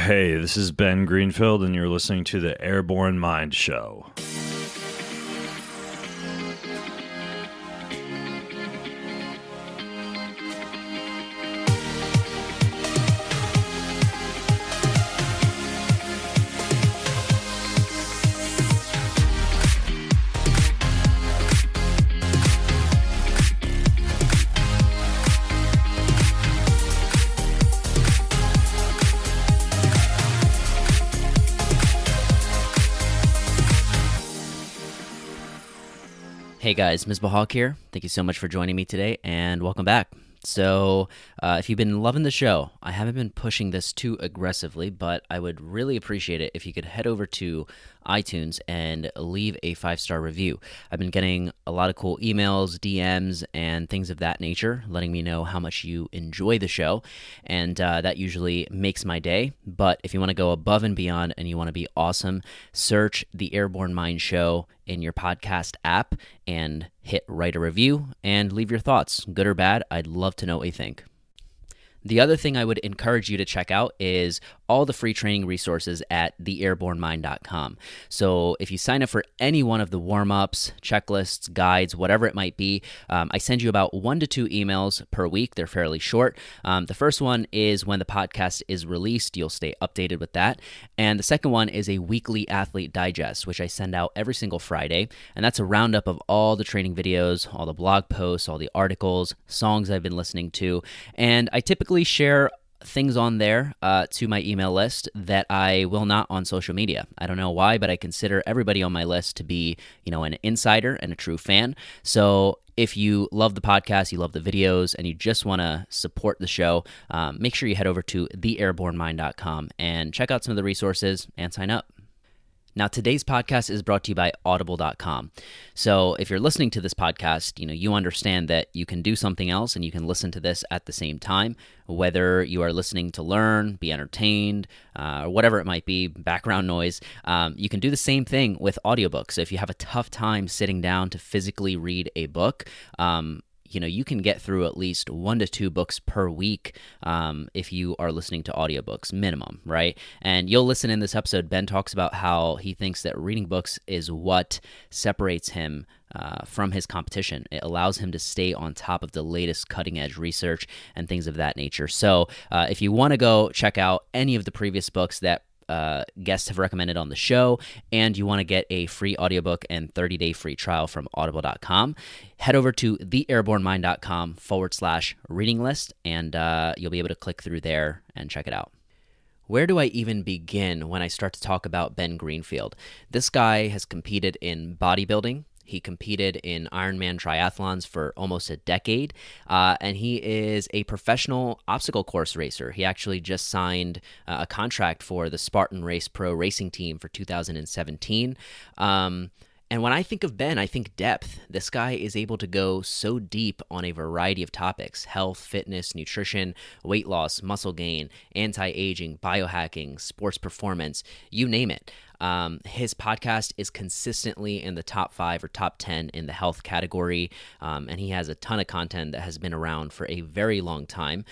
Hey, this is Ben Greenfield, and you're listening to the Airborne Mind Show. Hey guys, Misbah Haque here. Thank you so much for joining me today, and welcome back. So, if you've been loving the show, I haven't been pushing this too aggressively, but I would really appreciate it if you could head over to iTunes and leave a 5-star review. I've been getting a lot of cool emails, DMs, and things of that nature, letting me know how much you enjoy the show, and that usually makes my day. But if you want to go above and beyond and you want to be awesome, search the Airborne Mind Show in your podcast app and hit write a review and leave your thoughts, good or bad. I'd love to know what you think. The other thing I would encourage you to check out is all the free training resources at theairbornemind.com. So if you sign up for any one of the warm-ups, checklists, guides, whatever it might be, I send you about 1 to 2 emails per week. They're fairly short. The first one is when the podcast is released. You'll stay updated with that. And the second one is a weekly athlete digest, which I send out every single Friday. And that's a roundup of all the training videos, all the blog posts, all the articles, songs I've been listening to. And I typically share things on there to my email list that I will not on social media. I don't know why, but I consider everybody on my list to be, an insider and a true fan. So if you love the podcast, you love the videos, and you just want to support the show, make sure you head over to theairbornemind.com and check out some of the resources and sign up. Now, today's podcast is brought to you by audible.com. So if you're listening to this podcast, you understand that you can do something else and you can listen to this at the same time, whether you are listening to learn, be entertained, or whatever it might be, background noise. You can do the same thing with audiobooks. So if you have a tough time sitting down to physically read a book, you can get through at least 1 to 2 books per week if you are listening to audiobooks, minimum, right? And you'll listen in this episode, Ben talks about how he thinks that reading books is what separates him from his competition. It allows him to stay on top of the latest cutting-edge research and things of that nature. So if you want to go check out any of the previous books that guests have recommended on the show, and you want to get a free audiobook and 30-day free trial from audible.com, head over to theairbornemind.com/reading list, and you'll be able to click through there and check it out. Where do I even begin when I start to talk about Ben Greenfield? This guy has competed in bodybuilding. He competed in Ironman triathlons for almost a decade, and he is a professional obstacle course racer. He actually just signed a contract for the Spartan Race Pro Racing Team for 2017. And when I think of Ben, I think depth. This guy is able to go so deep on a variety of topics: health, fitness, nutrition, weight loss, muscle gain, anti-aging, biohacking, sports performance, you name it. His podcast is consistently in the top 5 or top 10 in the health category, and he has a ton of content that has been around for a very long time.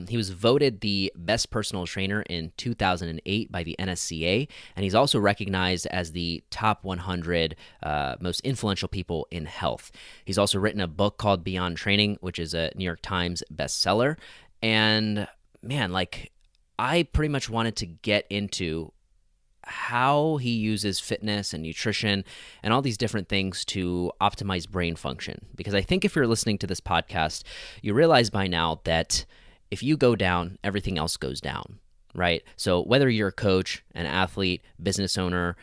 He was voted the best personal trainer in 2008 by the NSCA, and he's also recognized as the top 100 most influential people in health. He's also written a book called Beyond Training, which is a New York Times bestseller. And man, I pretty much wanted to get into how he uses fitness and nutrition and all these different things to optimize brain function. Because I think if you're listening to this podcast, you realize by now that if you go down, everything else goes down, right? So whether you're a coach, an athlete, business owner,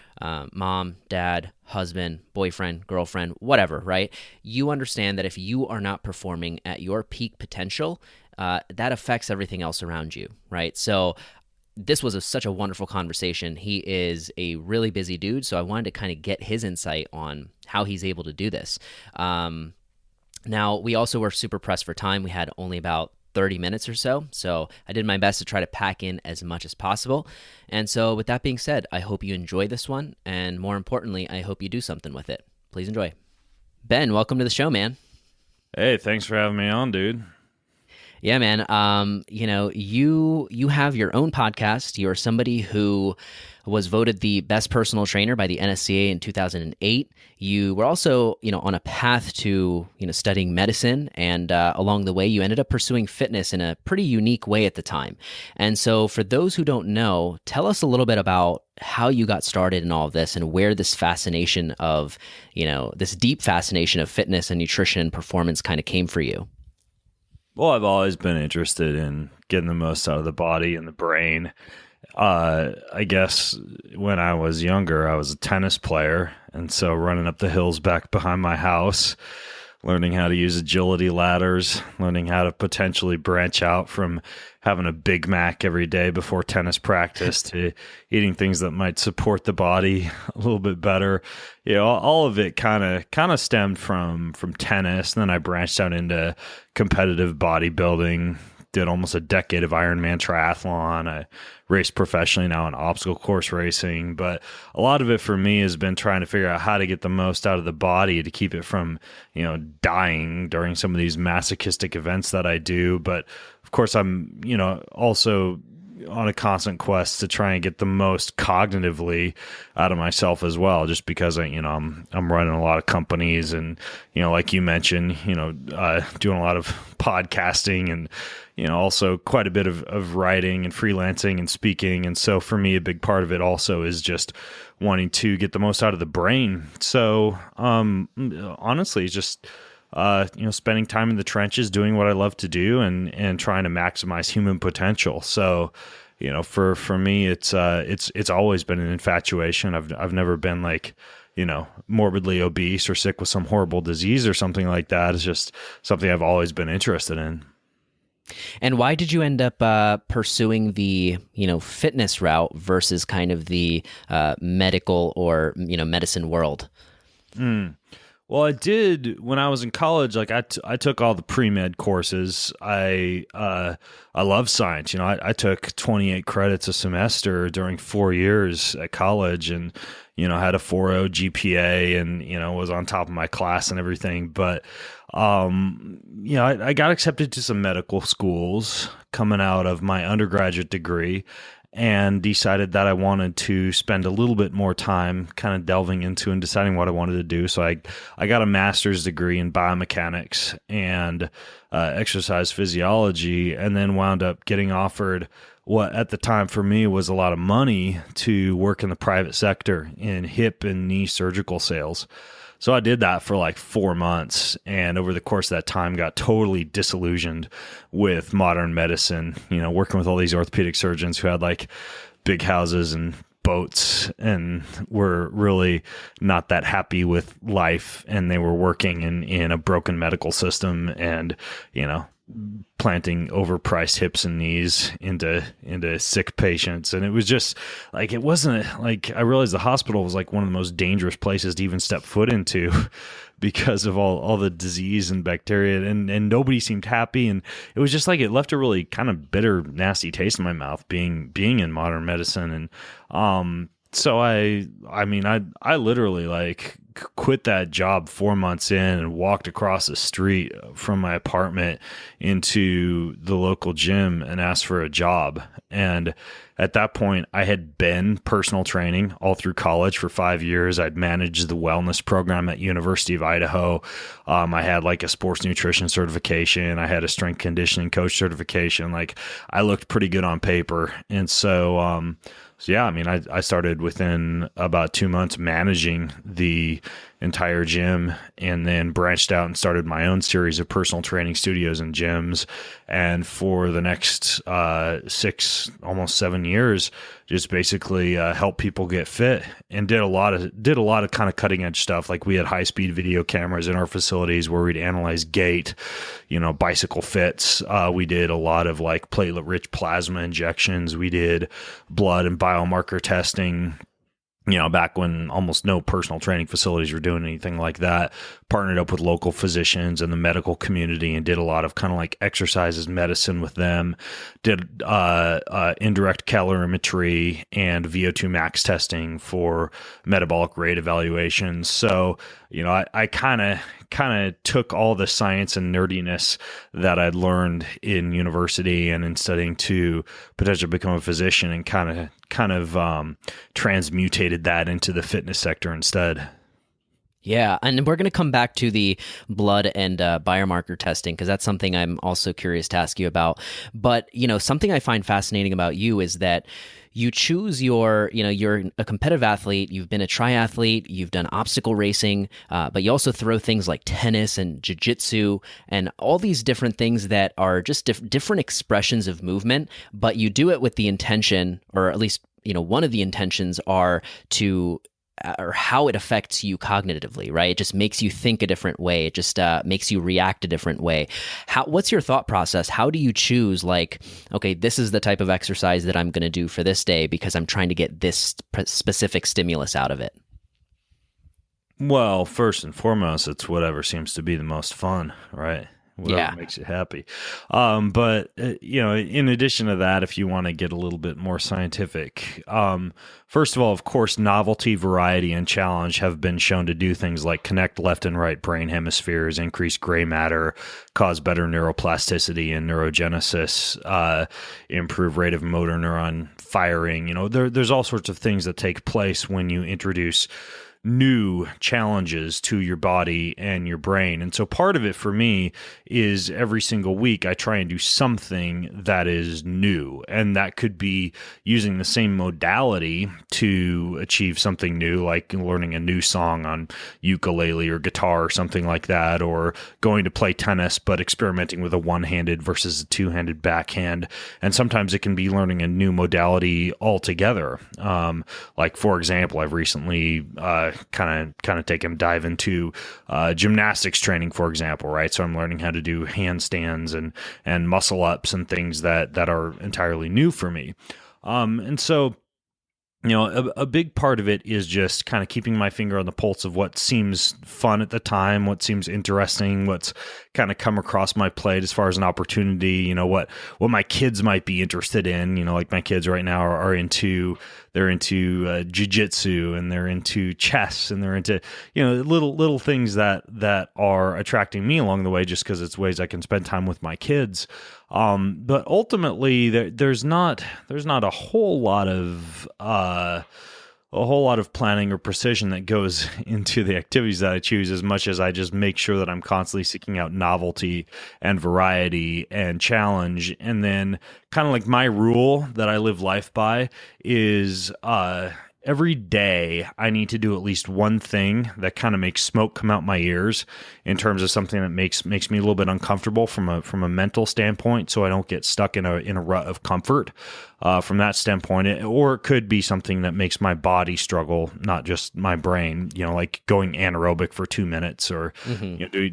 mom, dad, husband, boyfriend, girlfriend, whatever, right? You understand that if you are not performing at your peak potential, that affects everything else around you, right? So this was such a wonderful conversation. He is a really busy dude, so I wanted to kind of get his insight on how he's able to do this. Now, we also were super pressed for time. We had only about 30 minutes or so I did my best to try to pack in as much as possible. And so with that being said, I hope you enjoy this one, and more importantly, I hope you do something with it. Please enjoy. Ben, welcome to the show, man. Hey, thanks for having me on, dude. Yeah, man. You have your own podcast. You're somebody who was voted the best personal trainer by the NSCA in 2008. You were also, on a path to, studying medicine, and along the way, you ended up pursuing fitness in a pretty unique way at the time. And so, for those who don't know, tell us a little bit about how you got started in all of this and where this fascination of, this deep fascination of fitness and nutrition and performance kind of came for you. Well, I've always been interested in getting the most out of the body and the brain. I guess when I was younger, I was a tennis player. And so running up the hills back behind my house, learning how to use agility ladders, learning how to potentially branch out from having a Big Mac every day before tennis practice to eating things that might support the body a little bit better. All of it kind of stemmed from tennis. And then I branched out into competitive bodybuilding, did almost a decade of Ironman triathlon. I race professionally now in obstacle course racing, but a lot of it for me has been trying to figure out how to get the most out of the body to keep it from, dying during some of these masochistic events that I do. But of course, I'm, also on a constant quest to try and get the most cognitively out of myself as well, just because I'm running a lot of companies and, like you mentioned, doing a lot of podcasting and, also quite a bit of writing and freelancing and speaking. And so for me, a big part of it also is just wanting to get the most out of the brain. So, honestly, just, spending time in the trenches, doing what I love to do and trying to maximize human potential. So, for me, it's always been an infatuation. I've never been like, morbidly obese or sick with some horrible disease or something like that. It's just something I've always been interested in. And why did you end up pursuing the, fitness route versus kind of the medical or, medicine world? Well, I did when I was in college. Like I took all the pre-med courses. I love science. I took 28 credits a semester during 4 years at college, and had a 4.0 GPA, and was on top of my class and everything. But I got accepted to some medical schools coming out of my undergraduate degree, and decided that I wanted to spend a little bit more time kind of delving into and deciding what I wanted to do. So I got a master's degree in biomechanics and exercise physiology, and then wound up getting offered what at the time for me was a lot of money to work in the private sector in hip and knee surgical sales. So I did that for like 4 months, and over the course of that time got totally disillusioned with modern medicine, working with all these orthopedic surgeons who had like big houses and boats and were really not that happy with life, and they were working in a broken medical system and, planting overpriced hips and knees into sick patients. And it was just like, it wasn't like, I realized the hospital was like one of the most dangerous places to even step foot into because of all the disease and bacteria, and nobody seemed happy. And it was just like, it left a really kind of bitter, nasty taste in my mouth being in modern medicine. And, so I literally like quit that job 4 months in and walked across the street from my apartment into the local gym and asked for a job. And at that point, I had been personal training all through college for 5 years. I'd managed the wellness program at University of Idaho. I had like a sports nutrition certification. I had a strength conditioning coach certification. Like I looked pretty good on paper. And so, I started within about 2 months managing the entire gym, and then branched out and started my own series of personal training studios and gyms. And for the next 6, almost 7 years, just basically help people get fit, and did a lot of kind of cutting edge stuff. Like we had high speed video cameras in our facilities where we'd analyze gait, bicycle fits. We did a lot of like platelet rich plasma injections. We did blood and biomarker testing. back when almost no personal training facilities were doing anything like that, partnered up with local physicians and the medical community and did a lot of kind of like exercises, medicine with them, did indirect calorimetry and VO2 max testing for metabolic rate evaluations. So, I kind of took all the science and nerdiness that I'd learned in university and in studying to potentially become a physician and kind of transmutated that into the fitness sector instead. Yeah, and we're going to come back to the blood and biomarker testing because that's something I'm also curious to ask you about. But, something I find fascinating about you is that you choose you're a competitive athlete, you've been a triathlete, you've done obstacle racing, but you also throw things like tennis and jiu-jitsu and all these different things that are just different expressions of movement, but you do it with the intention, or at least, one of the intentions are to or how it affects you cognitively, right? It just makes you think a different way. It just makes you react a different way. What's your thought process? How do you choose, like, okay, this is the type of exercise that I'm going to do for this day because I'm trying to get this specific stimulus out of it? Well, first and foremost, it's whatever seems to be the most fun, right? Whatever makes you happy. But in addition to that, if you want to get a little bit more scientific, first of all, of course, novelty, variety, and challenge have been shown to do things like connect left and right brain hemispheres, increase gray matter, cause better neuroplasticity and neurogenesis, improve rate of motor neuron firing. There's all sorts of things that take place when you introduce new challenges to your body and your brain. And so part of it for me is every single week I try and do something that is new. And that could be using the same modality to achieve something new, like learning a new song on ukulele or guitar or something like that, or going to play tennis, but experimenting with a one-handed versus a two-handed backhand. And sometimes it can be learning a new modality altogether. Like, for example, I've recently kind of take a dive into gymnastics training, for example, right? So I'm learning how to do handstands and muscle ups and things that are entirely new for me. And so, a big part of it is just kind of keeping my finger on the pulse of what seems fun at the time, what seems interesting, what's kind of come across my plate as far as an opportunity, what my kids might be interested in. Like my kids right now are into jiu-jitsu, and they're into chess, and they're into, little things that are attracting me along the way just because it's ways I can spend time with my kids. But ultimately there's not a whole lot of planning or precision that goes into the activities that I choose, as much as I just make sure that I'm constantly seeking out novelty and variety and challenge. And then kind of like my rule that I live life by is, every day I need to do at least one thing that kind of makes smoke come out my ears in terms of something that makes me a little bit uncomfortable from a mental standpoint, so I don't get stuck in a rut of comfort from that standpoint. Or it could be something that makes my body struggle, not just my brain, like going anaerobic for 2 minutes, or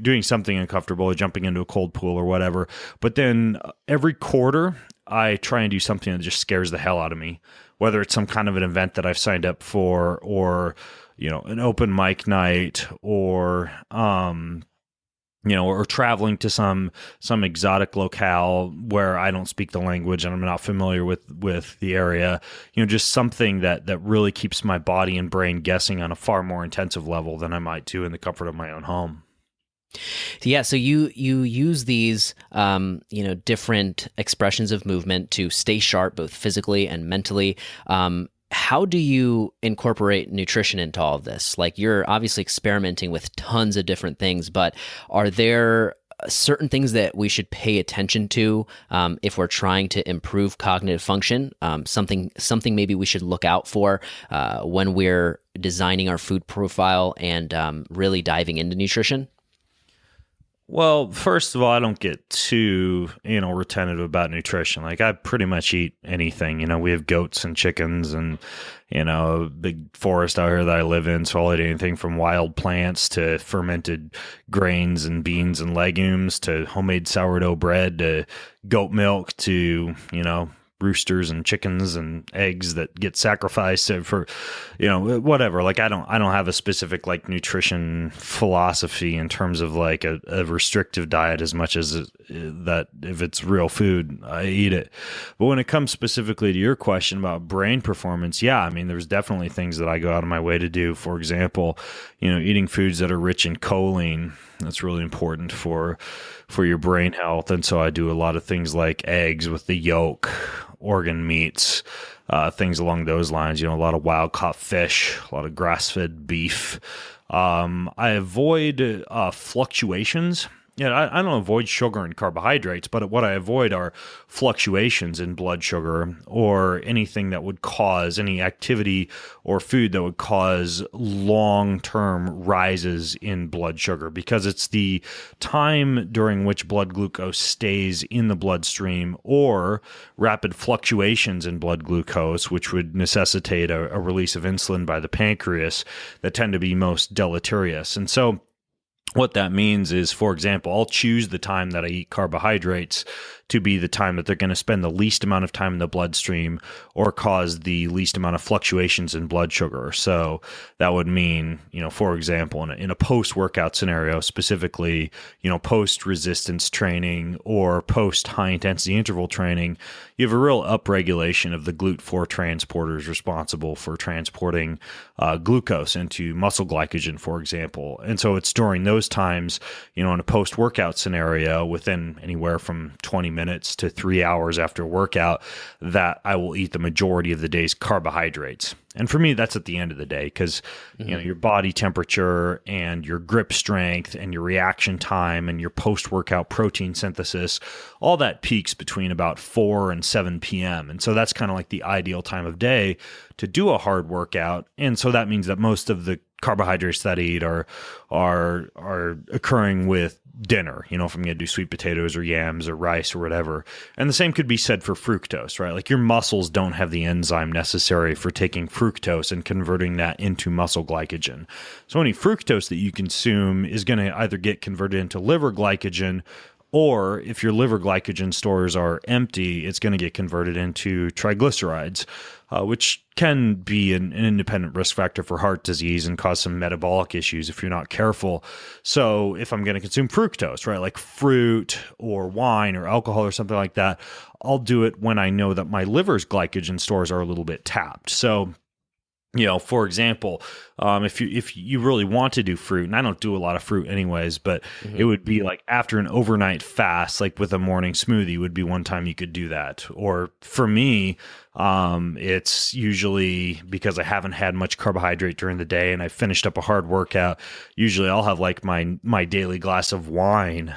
doing something uncomfortable, or jumping into a cold pool or whatever. But then every quarter I try and do something that just scares the hell out of me, whether it's some kind of an event that I've signed up for, or, an open mic night, or, or traveling to some exotic locale where I don't speak the language and I'm not familiar with the area, just something that really keeps my body and brain guessing on a far more intensive level than I might do in the comfort of my own home. Yeah, so you use these different expressions of movement to stay sharp, both physically and mentally. How do you incorporate nutrition into all of this? Like, you're obviously experimenting with tons of different things, but are there certain things that we should pay attention to if we're trying to improve cognitive function? Something maybe we should look out for when we're designing our food profile and really diving into nutrition? Well, first of all, I don't get too, retentive about nutrition. Like, I pretty much eat anything. We have goats and chickens and, a big forest out here that I live in. So I'll eat anything from wild plants to fermented grains and beans and legumes to homemade sourdough bread to goat milk to, roosters and chickens and eggs that get sacrificed for, whatever. Like I don't have a specific like nutrition philosophy in terms of like a restrictive diet as much as that if it's real food, I eat it. But when it comes specifically to your question about brain performance, yeah, I mean, there's definitely things that I go out of my way to do. For example, eating foods that are rich in choline. That's really important for your brain health. And so I do a lot of things like eggs with the yolk, organ meats, things along those lines, a lot of wild caught fish, a lot of grass-fed beef. I avoid fluctuations. I don't avoid sugar and carbohydrates, but what I avoid are fluctuations in blood sugar or anything that would cause any activity or food that would cause long-term rises in blood sugar, because it's the time during which blood glucose stays in the bloodstream or rapid fluctuations in blood glucose, which would necessitate a release of insulin by the pancreas, that tend to be most deleterious. And so what that means is, for example, I'll choose the time that I eat carbohydrates to be the time that they're going to spend the least amount of time in the bloodstream or cause the least amount of fluctuations in blood sugar. So that would mean, for example, in a post-workout scenario, specifically, post-resistance training or post-high-intensity interval training, you have a real upregulation of the GLUT4 transporters responsible for transporting glucose into muscle glycogen, for example. And so it's during those times, in a post-workout scenario, within anywhere from 20 minutes to 3 hours after workout, that I will eat the majority of the day's carbohydrates. And for me, that's at the end of the day, because your body temperature and your grip strength and your reaction time and your post-workout protein synthesis, all that peaks between about 4 and 7 p.m. And so that's kind of like the ideal time of day to do a hard workout. And so that means that most of the carbohydrates that I eat are occurring with dinner, if I'm going to do sweet potatoes or yams or rice or whatever. And the same could be said for fructose, right? Like your muscles don't have the enzyme necessary for taking fructose and converting that into muscle glycogen. So any fructose that you consume is going to either get converted into liver glycogen, or if your liver glycogen stores are empty, it's going to get converted into triglycerides, which can be an independent risk factor for heart disease and cause some metabolic issues if you're not careful. So if I'm going to consume fructose, right, like fruit or wine or alcohol or something like that, I'll do it when I know that my liver's glycogen stores are a little bit tapped. So for example, if you really want to do fruit, and I don't do a lot of fruit anyways, but it would be like after an overnight fast, like with a morning smoothie would be one time you could do that. Or for me, it's usually because I haven't had much carbohydrate during the day and I finished up a hard workout. Usually I'll have like my daily glass of wine,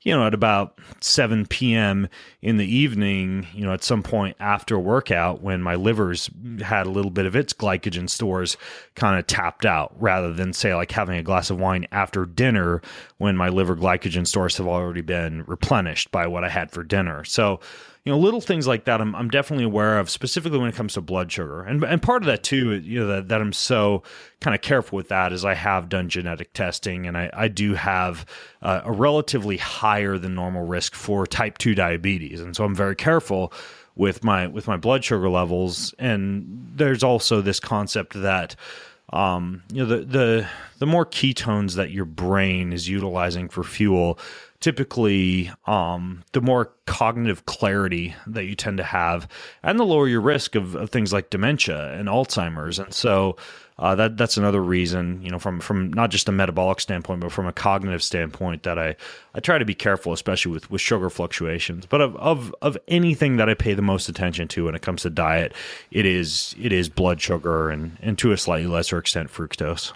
at about 7 p.m. in the evening, at some point after workout when my liver's had a little bit of its glycogen stores kind of tapped out, rather than say like having a glass of wine after dinner when my liver glycogen stores have already been replenished by what I had for dinner. So, little things like that I'm definitely aware of, specifically when it comes to blood sugar. And part of that too, that I'm so kind of careful with that is I have done genetic testing, and I do have a relatively higher than normal risk for type 2 diabetes. And so I'm very careful with my blood sugar levels. And there's also this concept that the more ketones that your brain is utilizing for fuel, typically, the more cognitive clarity that you tend to have, and the lower your risk of things like dementia and Alzheimer's. And so that's another reason, from not just a metabolic standpoint, but from a cognitive standpoint, that I try to be careful, especially with sugar fluctuations. But of anything that I pay the most attention to when it comes to diet, it is blood sugar and to a slightly lesser extent fructose.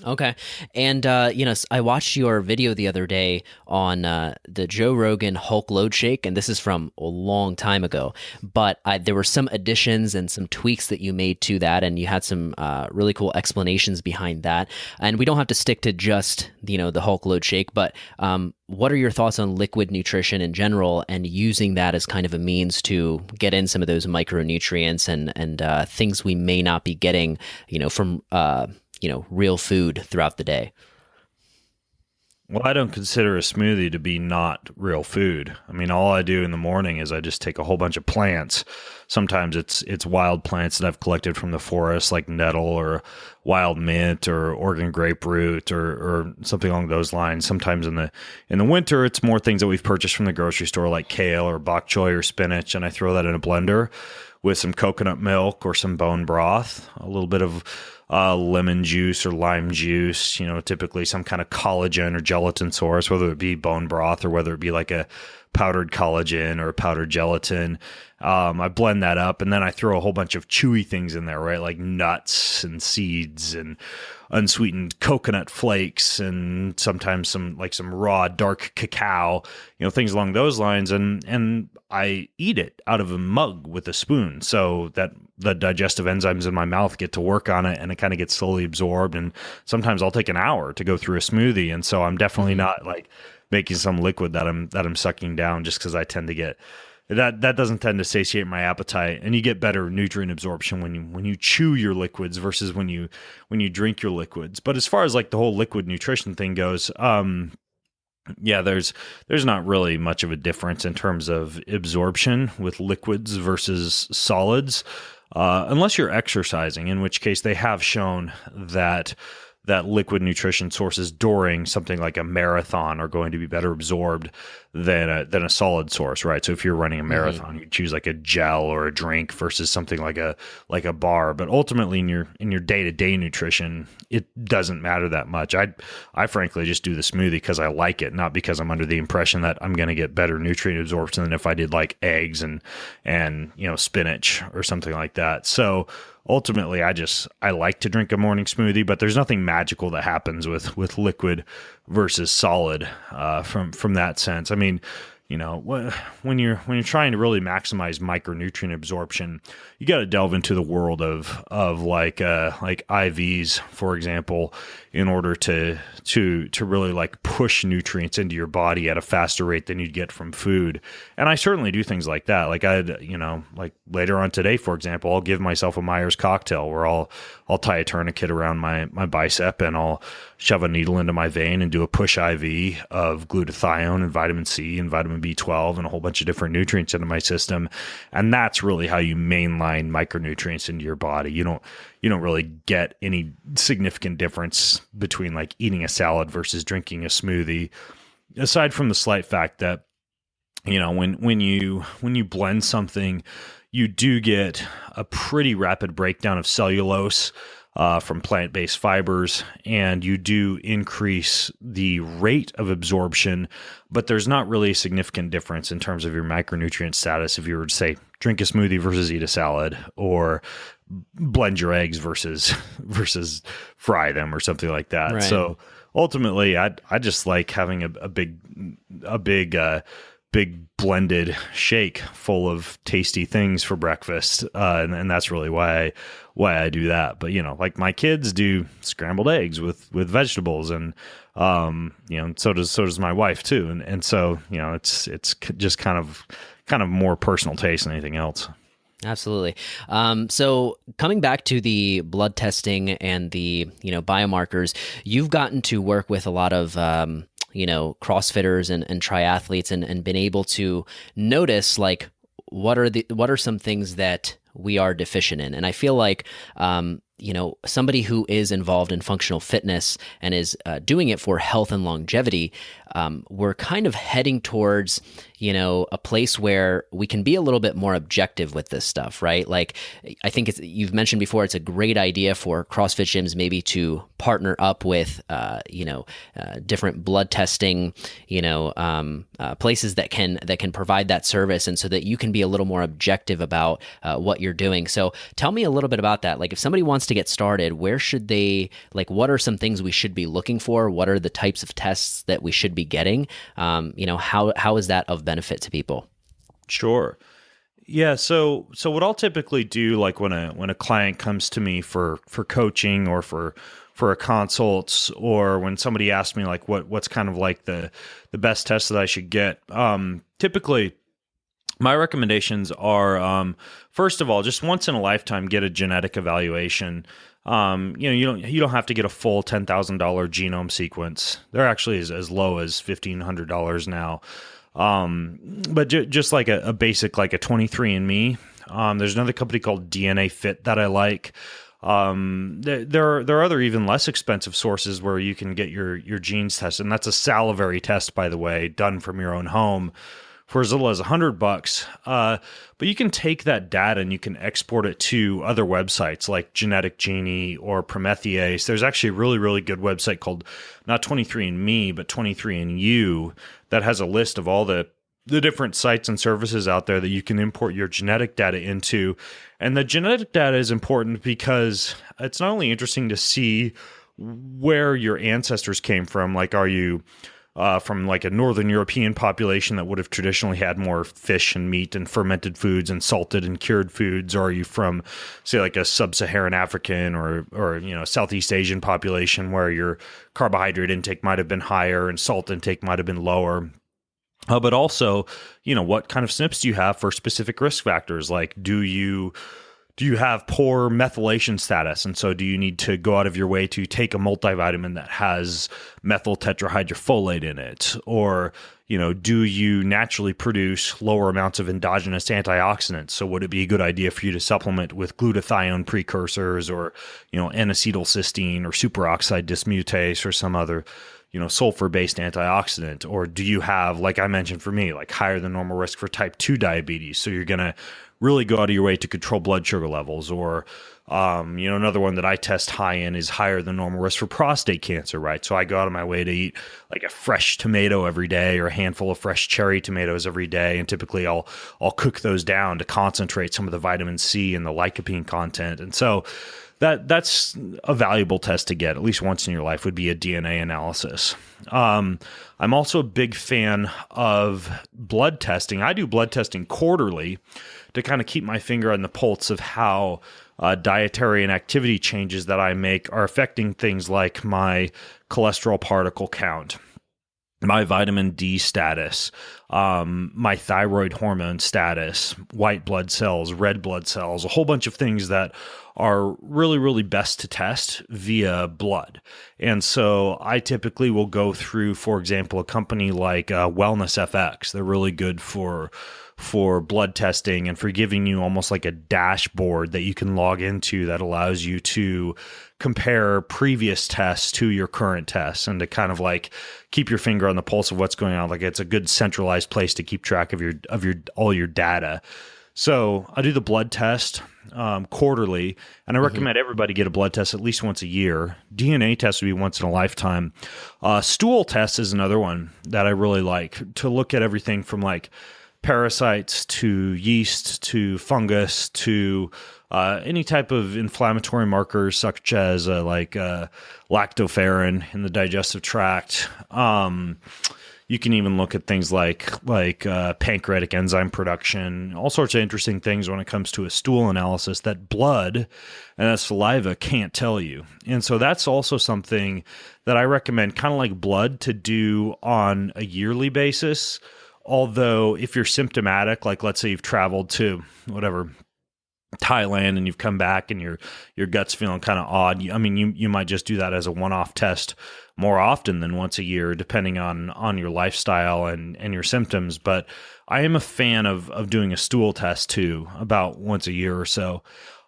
Okay. And, I watched your video the other day on the Joe Rogan Hulk Load Shake, and this is from a long time ago, but there were some additions and some tweaks that you made to that, and you had some really cool explanations behind that. And we don't have to stick to just, the Hulk Load Shake, but what are your thoughts on liquid nutrition in general and using that as kind of a means to get in some of those micronutrients and things we may not be getting, from real food throughout the day? Well, I don't consider a smoothie to be not real food. I mean, all I do in the morning is I just take a whole bunch of plants. Sometimes it's wild plants that I've collected from the forest, like nettle or wild mint or Oregon grapefruit or something along those lines. Sometimes in the winter, it's more things that we've purchased from the grocery store, like kale or bok choy or spinach, and I throw that in a blender with some coconut milk or some bone broth, a little bit of lemon juice or lime juice, typically some kind of collagen or gelatin source, whether it be bone broth or whether it be like a powdered collagen or powdered gelatin. I blend that up and then I throw a whole bunch of chewy things in there, right? Like nuts and seeds and unsweetened coconut flakes and sometimes some raw dark cacao, things along those lines. And I eat it out of a mug with a spoon so that the digestive enzymes in my mouth get to work on it and it kind of gets slowly absorbed. And sometimes I'll take an hour to go through a smoothie. And so I'm definitely not like making some liquid that I'm sucking down just because I tend to get that doesn't tend to satiate my appetite, and you get better nutrient absorption when you chew your liquids versus when you drink your liquids. But as far as like the whole liquid nutrition thing goes, yeah, there's not really much of a difference in terms of absorption with liquids versus solids, unless you're exercising, in which case they have shown that liquid nutrition sources during something like a marathon are going to be better absorbed than a solid source, right? So if you're running a marathon, you choose like a gel or a drink versus something like a bar. But ultimately, in your day-to-day nutrition, it doesn't matter that much. I frankly just do the smoothie because I like it, not because I'm under the impression that I'm going to get better nutrient absorption than if I did like eggs and spinach or something like that. So ultimately, I like to drink a morning smoothie, but there's nothing magical that happens with liquid versus solid from that sense. I mean, when you're trying to really maximize micronutrient absorption, you got to delve into the world of like IVs, for example, in order to really like push nutrients into your body at a faster rate than you'd get from food. And I certainly do things like that. Like like later on today, for example, I'll give myself a Myers cocktail where I'll tie a tourniquet around my bicep and I'll shove a needle into my vein and do a push IV of glutathione and vitamin C and vitamin B12 and a whole bunch of different nutrients into my system. And that's really how you mainline micronutrients into your body. You don't really get any significant difference between like eating a salad versus drinking a smoothie, aside from the slight fact that, when you blend something, you do get a pretty rapid breakdown of cellulose from plant-based fibers, and you do increase the rate of absorption, but there's not really a significant difference in terms of your micronutrient status if you were to say drink a smoothie versus eat a salad, or blend your eggs versus fry them or something like that. Right. So ultimately, I just like having a big blended shake full of tasty things for breakfast, and that's really why I do that. But like my kids do scrambled eggs with vegetables, and so does my wife too, and so it's just kind of more personal taste than anything else. Absolutely. So coming back to the blood testing and the biomarkers, you've gotten to work with a lot of CrossFitters and triathletes and been able to notice like what are some things that we are deficient in. And I feel like somebody who is involved in functional fitness and is doing it for health and longevity, we're kind of heading towards a place where we can be a little bit more objective with this stuff, right? Like, I think you've mentioned before, it's a great idea for CrossFit gyms maybe to partner up with, different blood testing, places that can provide that service, and so that you can be a little more objective about what you're doing. So tell me a little bit about that. Like, if somebody wants to get started, where should they, like, what are some things we should be looking for? What are the types of tests that we should be getting? How is that of benefit to people? Sure. Yeah. So what I'll typically do, like when a client comes to me for coaching or for a consult, or when somebody asks me like what's kind of like the best test that I should get, typically My recommendations are, first of all, just once in a lifetime, get a genetic evaluation. You don't have to get a full $10,000 genome sequence. They're actually as low as $1,500 now. But just like a basic, like a 23andMe. There's another company called DNA Fit that I like. There are other even less expensive sources where you can get your genes tested, and that's a salivary test, by the way, done from your own home for as little as $100. But you can take that data and you can export it to other websites like Genetic Genie or Promethease. There's actually a really, really good website called not 23andMe, but 23andYou that has a list of all the different sites and services out there that you can import your genetic data into. And the genetic data is important because it's not only interesting to see where your ancestors came from, like are you from like a Northern European population that would have traditionally had more fish and meat and fermented foods and salted and cured foods? Or are you from, say, like a sub-Saharan African or Southeast Asian population where your carbohydrate intake might have been higher and salt intake might have been lower? But also, what kind of SNPs do you have for specific risk factors? Like, do you have poor methylation status? And so do you need to go out of your way to take a multivitamin that has methyl tetrahydrofolate in it? Or, do you naturally produce lower amounts of endogenous antioxidants? So would it be a good idea for you to supplement with glutathione precursors or, N-acetylcysteine or superoxide dismutase or some other sulfur-based antioxidant? Or do you have, like I mentioned for me, like higher than normal risk for type 2 diabetes? So you're going to really go out of your way to control blood sugar levels. Or, another one that I test high in is higher than normal risk for prostate cancer, right? So I go out of my way to eat like a fresh tomato every day or a handful of fresh cherry tomatoes every day. And typically I'll cook those down to concentrate some of the vitamin C and the lycopene content. And so that's a valuable test to get at least once in your life, would be a DNA analysis. I'm also a big fan of blood testing. I do blood testing quarterly to kind of keep my finger on the pulse of how dietary and activity changes that I make are affecting things like my cholesterol particle count, my vitamin D status, my thyroid hormone status, white blood cells, red blood cells, a whole bunch of things that are really, really best to test via blood. And so I typically will go through, for example, a company like Wellness FX. They're really good for blood testing and for giving you almost like a dashboard that you can log into that allows you to compare previous tests to your current tests and to kind of like keep your finger on the pulse of what's going on. Like it's a good centralized place to keep track of your all your data. So I do the blood test quarterly, and I recommend everybody get a blood test at least once a year. DNA test would be once in a lifetime. Stool test is another one that I really like to look at everything from like parasites to yeast to fungus to any type of inflammatory markers such as lactoferrin in the digestive tract. You can even look at things like pancreatic enzyme production, all sorts of interesting things when it comes to a stool analysis that blood and that saliva can't tell you. And so that's also something that I recommend, kind of like blood, to do on a yearly basis. Although if you're symptomatic, like let's say you've traveled to Thailand and you've come back and your gut's feeling kind of odd, you might just do that as a one-off test more often than once a year, depending on your lifestyle and your symptoms. But I am a fan of doing a stool test too, about once a year or so.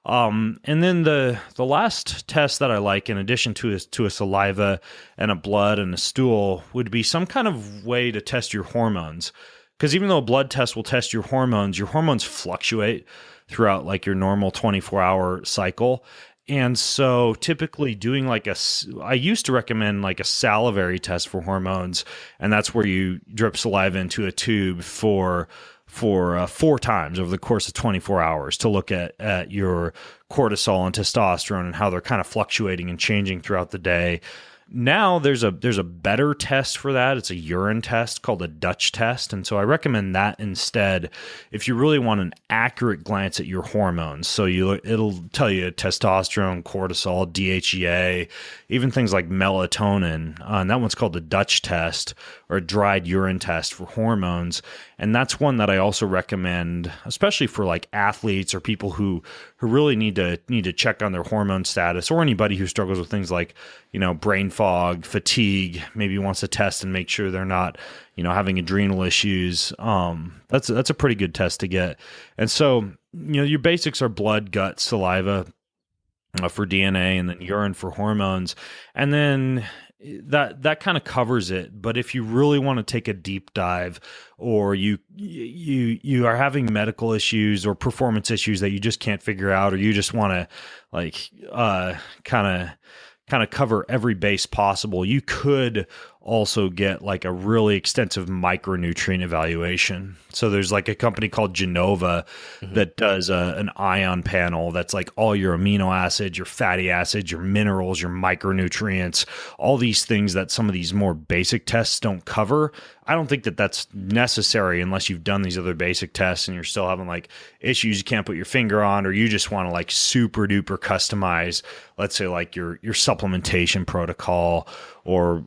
And then the last test that I like, in addition to a saliva and a blood and a stool, would be some kind of way to test your hormones. Because even though a blood test will test your hormones fluctuate throughout like your normal 24-hour cycle. And so typically doing I used to recommend like a salivary test for hormones, and that's where you drip saliva into a tube for 4 times over the course of 24 hours to look at your cortisol and testosterone and how they're kind of fluctuating and changing throughout the day. Now there's a better test for that. It's a urine test called a Dutch test. And so I recommend that instead if you really want an accurate glance at your hormones. So it'll tell you testosterone, cortisol, DHEA, even things like melatonin. And that one's called the Dutch test, or a dried urine test for hormones. And that's one that I also recommend, especially for like athletes or people who really need to check on their hormone status, or anybody who struggles with things like, brain fog, fatigue, maybe wants to test and make sure they're not, having adrenal issues. That's a pretty good test to get. And so, your basics are blood, gut, saliva for DNA, and then urine for hormones. And then that kind of covers it. But if you really want to take a deep dive, or you are having medical issues or performance issues that you just can't figure out, or you just want to like kind of cover every base possible, you could also get like a really extensive micronutrient evaluation. So there's like a company called Genova that does an ion panel that's like all your amino acids, your fatty acids, your minerals, your micronutrients, all these things that some of these more basic tests don't cover. I don't think that that's necessary unless you've done these other basic tests and you're still having like issues you can't put your finger on, or you just want to like super duper customize, let's say like your supplementation protocol, or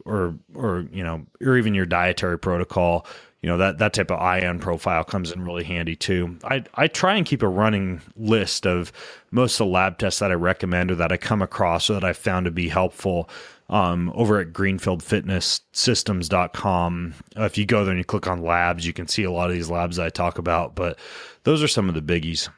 even your dietary protocol. That type of ion profile comes in really handy too. I try and keep a running list of most of the lab tests that I recommend or that I come across or that I found to be helpful over at greenfieldfitnesssystems.com. If you go there and you click on labs, you can see a lot of these labs I talk about, but those are some of the biggies.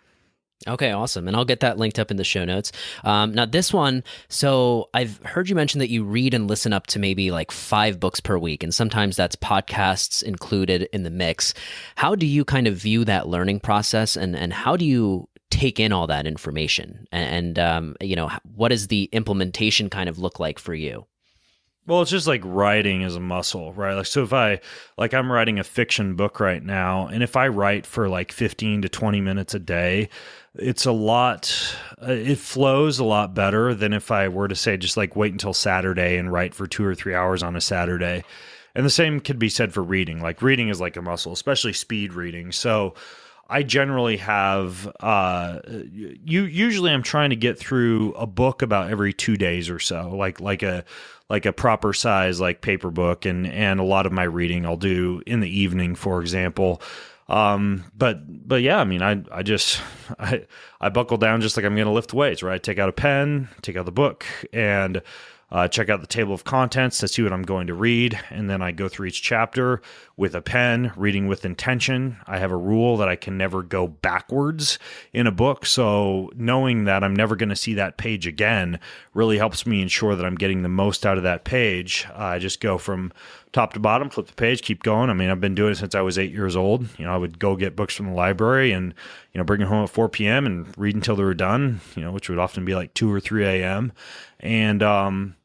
Okay, awesome. And I'll get that linked up in the show notes. Now this one, so I've heard you mention that you read and listen up to maybe like 5 books per week, and sometimes that's podcasts included in the mix. How do you kind of view that learning process, and how do you take in all that information? And what does the implementation kind of look like for you? Well, it's just like writing is a muscle, right? Like, so if I'm writing a fiction book right now, and if I write for like 15 to 20 minutes a day, it's a lot, it flows a lot better than if I were to say, just like wait until Saturday and write for 2 or 3 hours on a Saturday. And the same could be said for reading. Like reading is like a muscle, especially speed reading. So I generally have, usually I'm trying to get through a book about every 2 days or so, like a proper size, like paper book. And a lot of my reading I'll do in the evening, for example. But yeah, I mean, I buckle down just like I'm going to lift weights, right? I take out a pen, take out the book, and check out the table of contents to see what I'm going to read. And then I go through each chapter with a pen, reading with intention. I have a rule that I can never go backwards in a book. So knowing that I'm never going to see that page again really helps me ensure that I'm getting the most out of that page. I just go from top to bottom, flip the page, keep going. I mean, I've been doing it since I was 8 years old. I would go get books from the library and, bring them home at 4 p.m. and read until they were done, which would often be like 2 or 3 a.m. And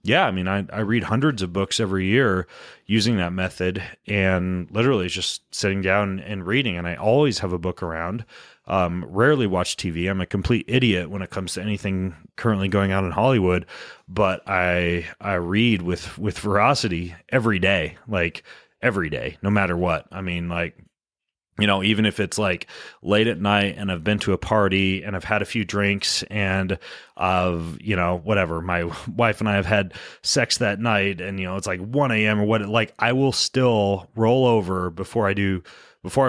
yeah, I mean, I read hundreds of books every year using that method, and literally it's just sitting down and reading. And I always have a book around. Rarely watch TV. I'm a complete idiot when it comes to anything currently going on in Hollywood, but I read with ferocity every day, no matter what. I mean, like, even if it's like late at night and I've been to a party and I've had a few drinks and whatever, my wife and I have had sex that night and, it's like 1 a.m. or what, like I will still roll over before I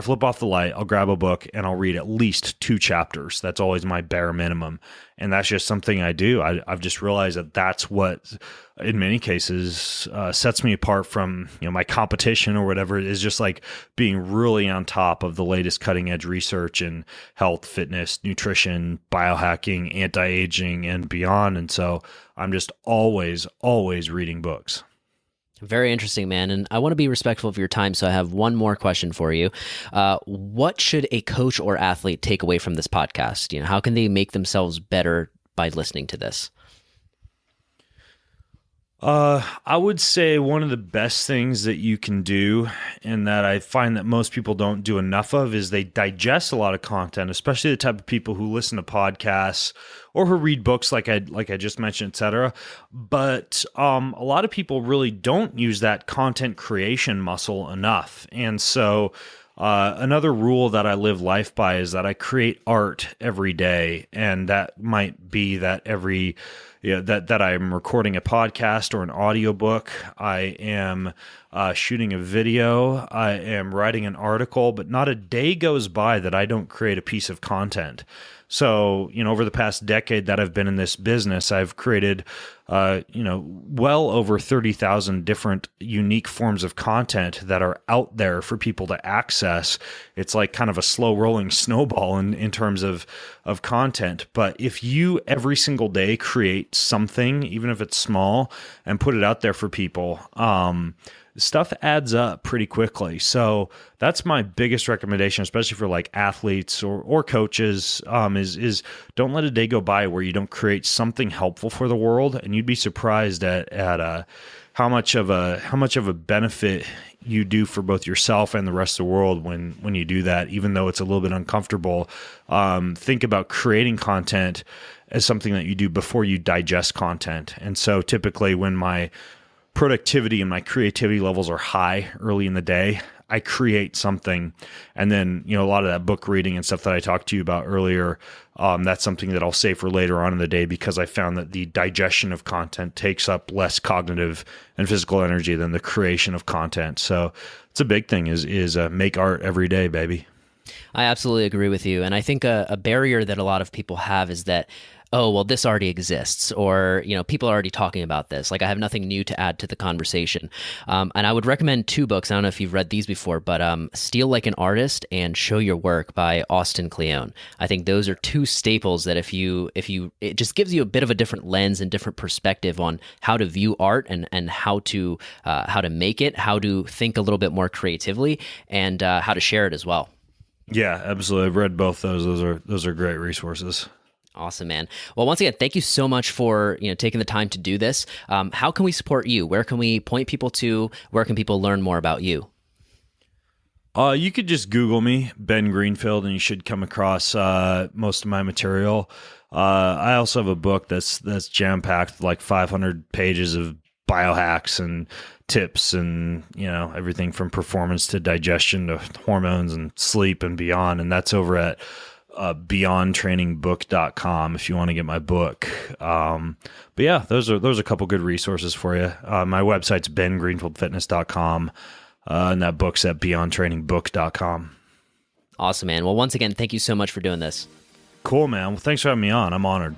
flip off the light. I'll grab a book and I'll read at least 2 chapters. That's always my bare minimum. And that's just something I do. I've just realized that that's what, in many cases, sets me apart from, my competition or whatever. It is just like being really on top of the latest cutting edge research in health, fitness, nutrition, biohacking, anti-aging, and beyond. And so I'm just always reading books. Very interesting, man. And I want to be respectful of your time, so I have one more question for you. What should a coach or athlete take away from this podcast? How can they make themselves better by listening to this? I would say one of the best things that you can do, and that I find that most people don't do enough of, is they digest a lot of content, especially the type of people who listen to podcasts or who read books, like I just mentioned, etc. But a lot of people really don't use that content creation muscle enough, and so. Another rule that I live life by is that I create art every day, and that might be that that I'm recording a podcast or an audiobook. I am shooting a video. I am writing an article, but not a day goes by that I don't create a piece of content. So, over the past decade that I've been in this business, I've created, well over 30,000 different unique forms of content that are out there for people to access. It's like kind of a slow rolling snowball in terms of content. But if you every single day create something, even if it's small, and put it out there for people, stuff adds up pretty quickly. So that's my biggest recommendation, especially for like athletes or coaches, is don't let a day go by where you don't create something helpful for the world. And you'd be surprised at how much of a benefit you do for both yourself and the rest of the world when you do that, even though it's a little bit uncomfortable. Think about creating content as something that you do before you digest content. And so typically when my productivity and my creativity levels are high early in the day, I create something. And then, a lot of that book reading and stuff that I talked to you about earlier, that's something that I'll save for later on in the day, because I found that the digestion of content takes up less cognitive and physical energy than the creation of content. So it's a big thing is make art every day, baby. I absolutely agree with you. And I think a barrier that a lot of people have is that, oh, well, this already exists, or, people are already talking about this. Like, I have nothing new to add to the conversation. And I would recommend two books. I don't know if you've read these before, but Steal Like an Artist and Show Your Work by Austin Kleon. I think those are two staples that if you, it just gives you a bit of a different lens and different perspective on how to view art and how to make it, how to think a little bit more creatively, and how to share it as well. Yeah, absolutely. I've read both those. Those are great resources. Awesome, man. Well, once again, thank you so much for taking the time to do this. How can we support you? Where can we point people to? Where can people learn more about you? You could just Google me, Ben Greenfield, and you should come across most of my material. I also have a book that's jam-packed, like 500 pages of biohacks and tips and, everything from performance to digestion to hormones and sleep and beyond. And that's over at beyondtrainingbook.com if you want to get my book. But yeah, those are a couple good resources for you. My website's bengreenfieldfitness.com, and that book's at beyondtrainingbook.com. Awesome, man. Well, once again, thank you so much for doing this. Cool, man. Well, thanks for having me on. I'm honored.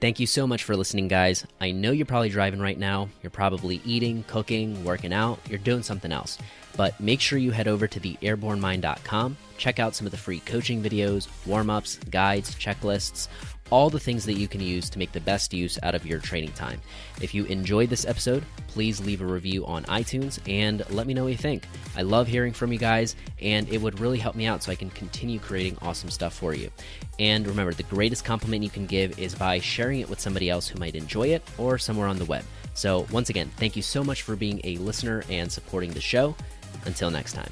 Thank you so much for listening, guys. I know you're probably driving right now. You're probably eating, cooking, working out. You're doing something else. But make sure you head over to theairbornemind.com. Check out some of the free coaching videos, warm-ups, guides, checklists, all the things that you can use to make the best use out of your training time. If you enjoyed this episode, please leave a review on iTunes and let me know what you think. I love hearing from you guys, and it would really help me out so I can continue creating awesome stuff for you. And remember, the greatest compliment you can give is by sharing it with somebody else who might enjoy it or somewhere on the web. So once again, thank you so much for being a listener and supporting the show. Until next time.